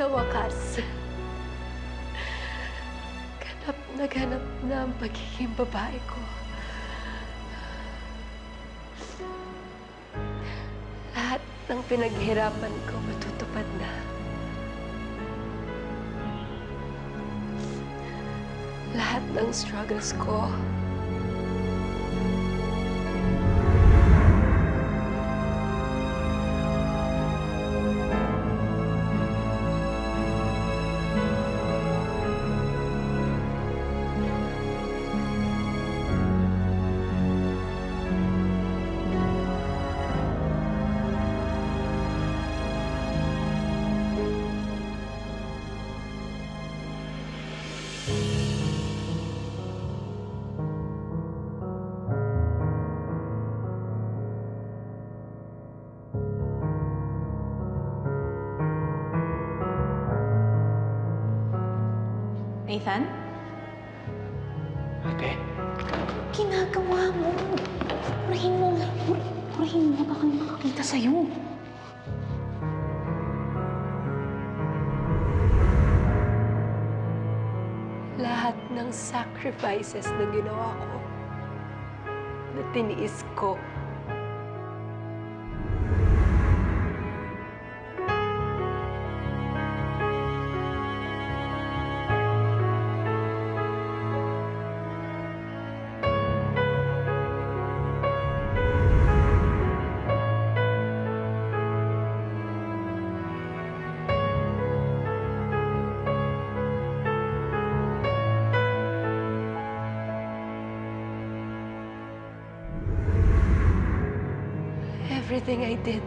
Sa wakas, naghanap na ang pagiging babae ko. Lahat ng pinaghirapan ko matutupad na. Lahat ng struggles ko Nathan? Ate? Ginagawa mo. Purihin mo. Purihin mo. Baka may makakita sa'yo. lahat ng sacrifices na ginawa ko, na tiniis ko. Everything I did,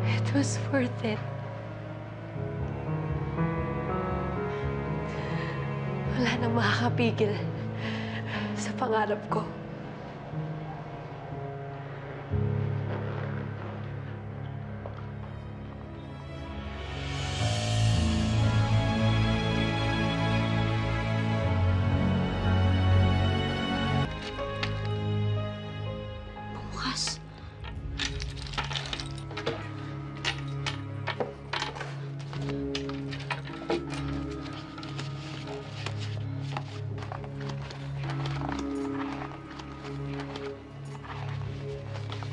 it was worth it. Wala nang makakapigil sa pangarap ko. Bukas.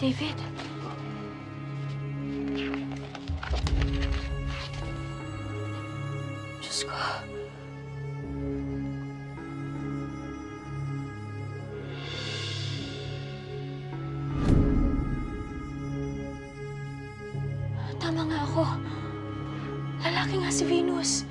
David. Diyos ko. Tama nga ako. Lalaki nga si Venus.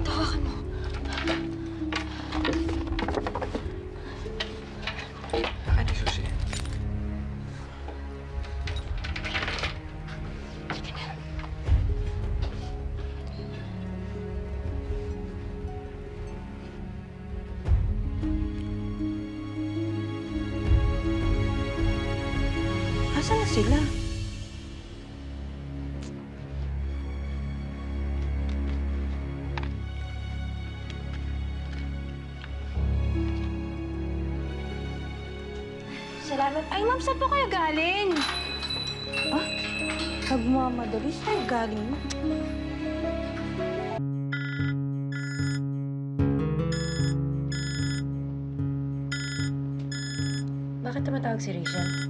Tawakan mo. Akin ni Susie. Asan na sila? Salamat. Ay, ma'am, saan po kayo galing? Ah? Nagmamadali. Saan galing? Bakit tumatawag si Rachel?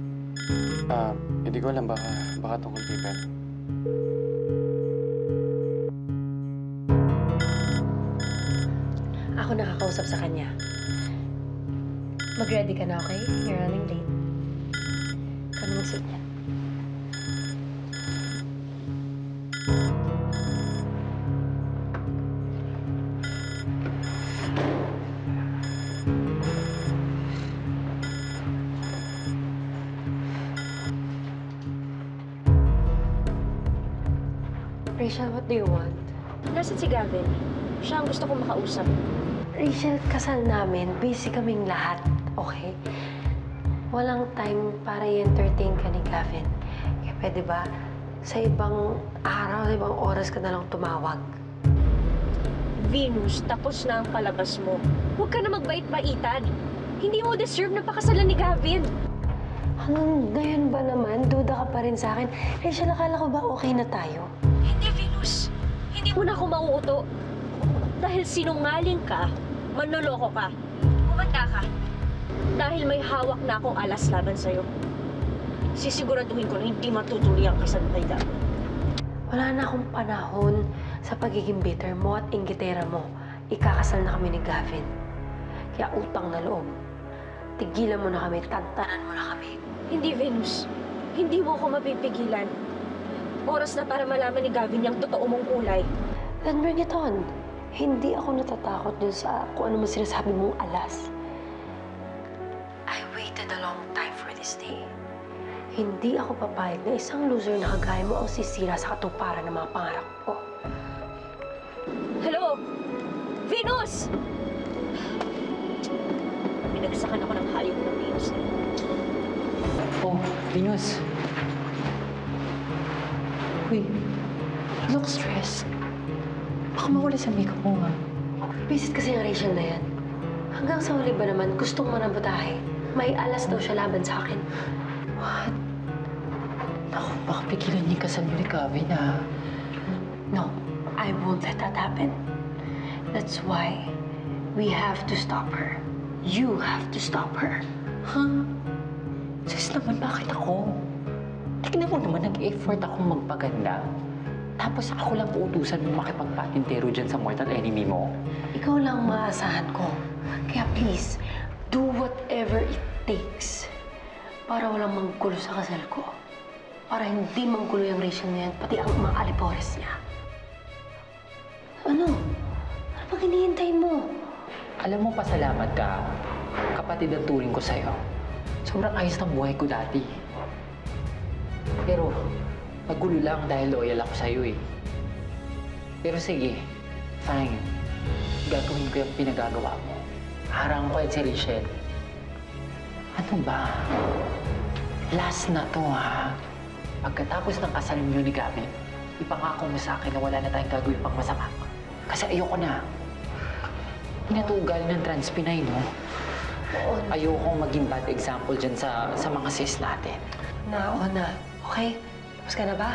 Hindi ko alam. Baka tungkol kay Ben. Ako nakakausap sa kanya. Mag-ready ka na, okay? You're running late. Kano mag-suit niya? Rachel, what do you want? Nasaan si Gavin? Siya ang gusto ko makausap. Rachel, kasal namin. Busy kaming lahat, okay? Walang time para i-entertain ka ni Gavin. Kaya pwede ba, sa ibang araw, sa ibang oras ka na lang tumawag? Venus, tapos na ang palabas mo. Huwag ka na magbait-baitan. Hindi mo deserve na pakasalan ni Gavin. Hanggang ngayon ba naman, duda ka pa rin sa akin? Rachel, akala ko ba okay na tayo? Hindi, Venus. Hindi mo na ako mauuto. Dahil sinungaling ka, manloloko ka. Kumanda ka. Dahil may hawak na akong alas laban sa'yo. Sisiguraduhin ko na hindi matutuloy ang kasal kay Gavin. Wala na akong panahon sa pagiging bitter mo at inggitera mo. Ikakasal na kami ni Gavin. Kaya utang na loob. Tigilan mo na kami, tantanan mo na kami. Hindi, Venus. Hindi mo ako mapipigilan. Oras na para malaman ni Gavin yung totoo mong kulay. Then bring it on. Hindi ako natatakot dun sa kung ano man sinasabi mong alas. I waited a long time for this day. Hindi ako papayag na isang loser na kagaya mo ang sisira sa katuparan ng mga pangarap ko. Hello? Venus! Pinagsakan ako ng hayop ng Venus. Oh, Venus. Uy, you look stressed. Baka mawala sa makeup mo, ha? Visit kasi ang Rachel na yan. Hanggang sa huli ba naman, gustong manabutahe. May alas daw siya laban sa akin. What? Naku, baka pigilan niya yung kasal niyo ni Gavin, ha? No, I won't let that happen. That's why we have to stop her. You have to stop her. Huh? Sis naman, bakit ako? Tignan mo naman, nag-effort akong magpaganda. Tapos ako lang uutusan mo makipagpatintero dyan sa mortal enemy mo. Ikaw lang maasahan ko. Kaya please, do whatever it takes para walang manggulo sa kasal ko. Para hindi manggulo yung Rachel na yan, pati ang mga alipores niya. Ano? Ano bang hinihintay mo? Alam mo, pasalamat ka. Kapatid ang turing ko sa'yo. Sobrang ayos ng buhay ko dati. Pero, magulo lang dahil loyal ako sa'yo eh. Pero sige, fine. Gagawin ko yung pinagagawa mo. Harang ko yan si Rachel. Ano ba? Last na to, ha? Pagkatapos ng kasal niyo ni Gavin, ipangako mo sa akin na wala na tayong gagawin pang masama. Kasi ayoko na. Pinatugal ng Transpinay, no? Ayokong maging bad example dyan sa mga sis natin. Oo na. Okay? Tapos ka na ba?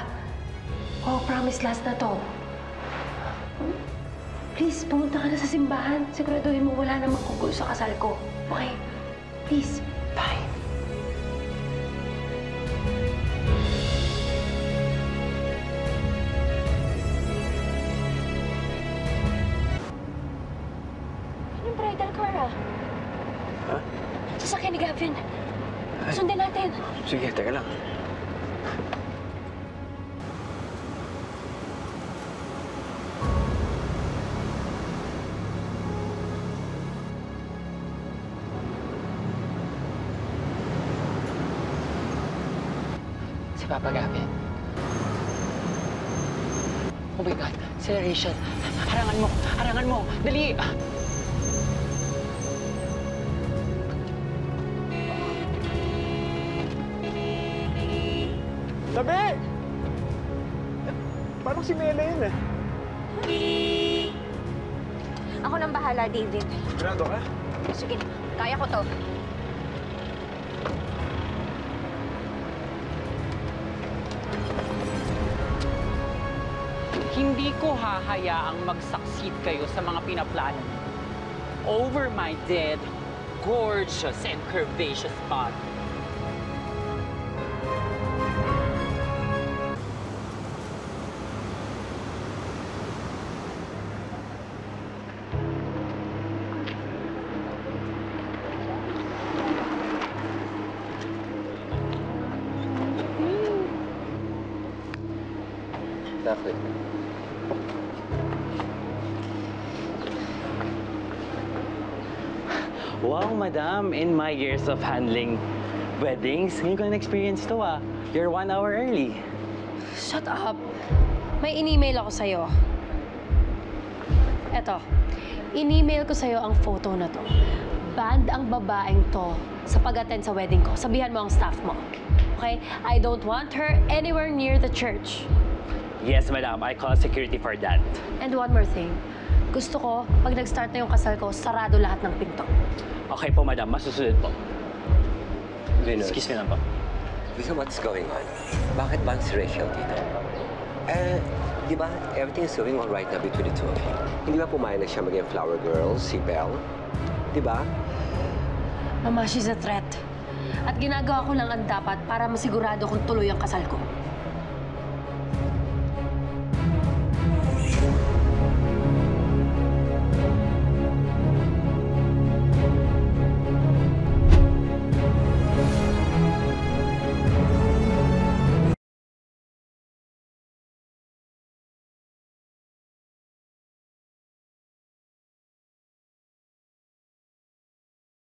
Oh, promise last na to. Please, pumunta ka na sa simbahan. Siguraduhin mo wala na magkugulo sa kasal ko. Okay? Please. Bye. Anong bridal car, ah? Ha? Sasakyan ni Gavin. Sundin natin. Sige, teka lang. Si Papa Gavin. Oh my God, si Rachel. Harangan mo! Harangan mo! Dali! Tabi! Parang si Mela yun eh. Ako nang bahala, David. Grado ka? Sige, kaya ko to. Hindi ko hahayaang mag-succeed kayo sa mga pinaplano niyo. Over my dead, gorgeous and curvaceous body. Exactly. Wow, madam. In my years of handling weddings, ngayon ko na-experience to ah. You're 1 hour early. Shut up. May in-email ako sa'yo. Eto, in-email ko sa'yo ang photo na to. Banned ang babaeng to sa pag-attend sa wedding ko. Sabihan mo ang staff mo. Okay? I don't want her anywhere near the church. Yes, madam. I call security for that. And one more thing. Gusto ko, pag nag-start na yung kasal ko, sarado lahat ng pinto. Okay po, madam. Masusunod po. Venus, Excuse me lang po. this is what's going on. Bakit ba si Rachel dito? Di ba, everything is going all right now between the two of you. Hindi ba pumayag na siya maging flower girl, si Belle? Di ba? Mama, she's a threat. At ginagawa ko lang ang dapat para masigurado kung tuloy ang kasal ko.